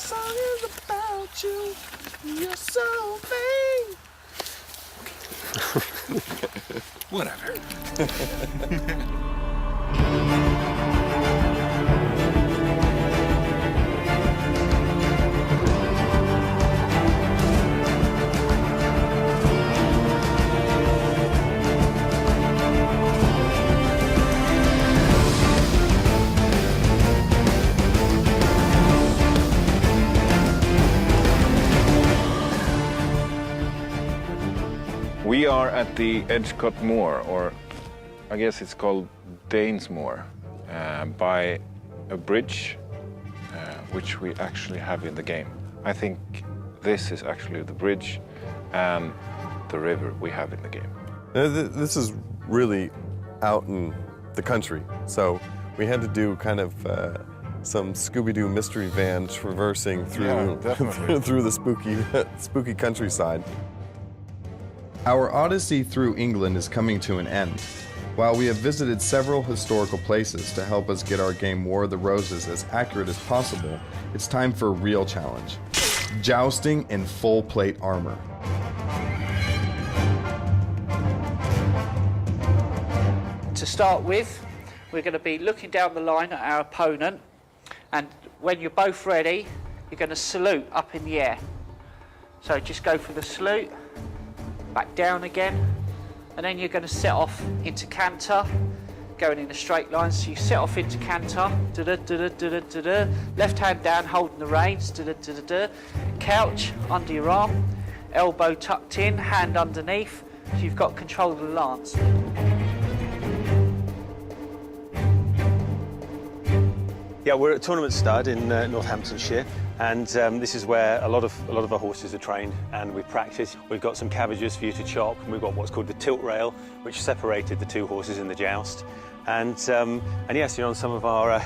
song is about you. You're so vain. Whatever. We are at the Edgecote Moor, or I guess it's called Danes Moor, by a bridge which we actually have in the game. I think this is actually the bridge and the river we have in the game. This is really out in the country, so we had to do kind of some Scooby-Doo mystery van traversing through, through the spooky countryside. Our odyssey through England is coming to an end. While we have visited several historical places to help us get our game War of the Roses as accurate as possible, it's time for a real challenge: jousting in full plate armor. To start with, we're going to be looking down the line at our opponent, and when you're both ready, you're going to salute up in the air. So just go for the salute, back down again, and then you're going to set off into canter, going in a straight line. So you set off into canter, left hand down holding the reins, couch under your arm, elbow tucked in, hand underneath, so you've got control of the lance. Yeah, we're at Tournament Stud in Northamptonshire, and this is where a lot of our horses are trained, and we practice. We've got some cabbages for you to chop, and we've got what's called the tilt rail, which separated the two horses in the joust. And yes, you're on some of our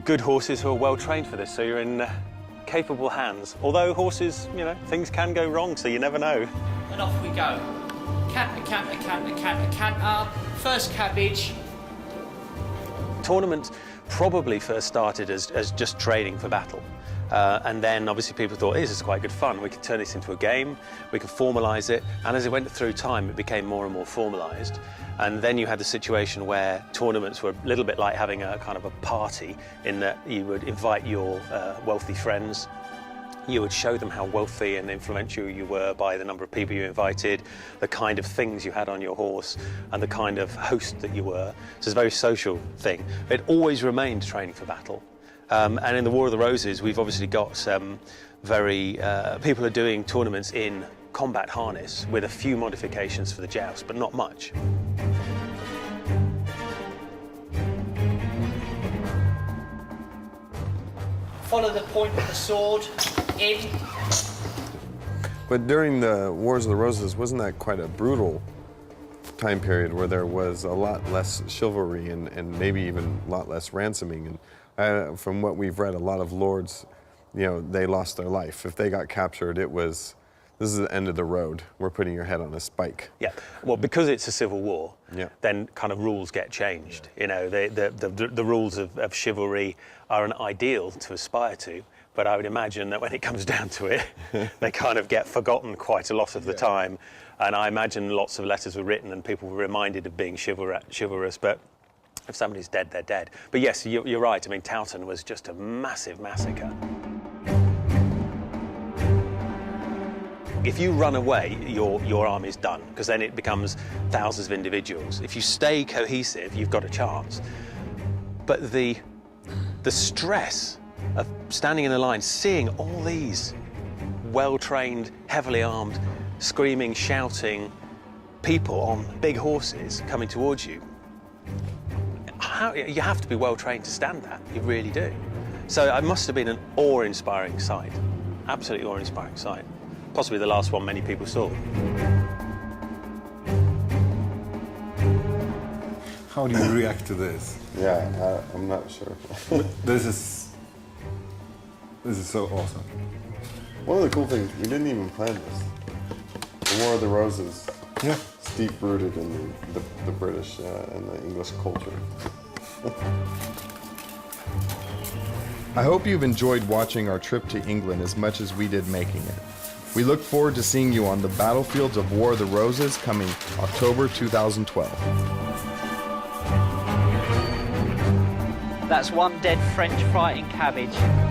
good horses who are well trained for this, so you're in capable hands. Although horses, you know, things can go wrong, so you never know. And off we go. Canter, canter, canter, canter, canter. First cabbage. Tournament probably first started as just training for battle. And then obviously people thought, hey, this is quite good fun. We can turn this into a game, we can formalise it. And as it went through time, it became more and more formalised. And then you had the situation where tournaments were a little bit like having a kind of a party, in that you would invite your wealthy friends. You would show them how wealthy and influential you were by the number of people you invited, the kind of things you had on your horse, and the kind of host that you were. So it's a very social thing. It always remained training for battle. And in the War of the Roses, we've obviously got people are doing tournaments in combat harness with a few modifications for the joust, but not much. Follow the point of the sword, in. But during the Wars of the Roses, wasn't that quite a brutal time period where there was a lot less chivalry and maybe even a lot less ransoming? And from what we've read, a lot of lords, you know, they lost their life. If they got captured, it was, this is the end of the road. We're putting your head on a spike. Yeah, well, because it's a civil war, yeah, then kind of rules get changed. You know, the rules of chivalry are an ideal to aspire to, but I would imagine that when it comes down to it, they kind of get forgotten quite a lot of the time. And I imagine lots of letters were written and people were reminded of being chivalrous, but if somebody's dead, they're dead. But yes, you're right. I mean, Towton was just a massive massacre. If you run away, your army's done, because then it becomes thousands of individuals. If you stay cohesive, you've got a chance. But the stress of standing in a line, seeing all these well-trained, heavily armed, screaming, shouting people on big horses coming towards you, you have to be well-trained to stand that. You really do. So it must have been an awe-inspiring sight, absolutely awe-inspiring sight. Possibly the last one many people saw. How do you react to this? Yeah, I'm not sure. This is so awesome. One of the cool things, we didn't even plan this. The War of the Roses. Yeah. It's deep-rooted in the British and the English culture. I hope you've enjoyed watching our trip to England as much as we did making it. We look forward to seeing you on the battlefields of War of the Roses coming October 2012. That's one dead French fighting cabbage.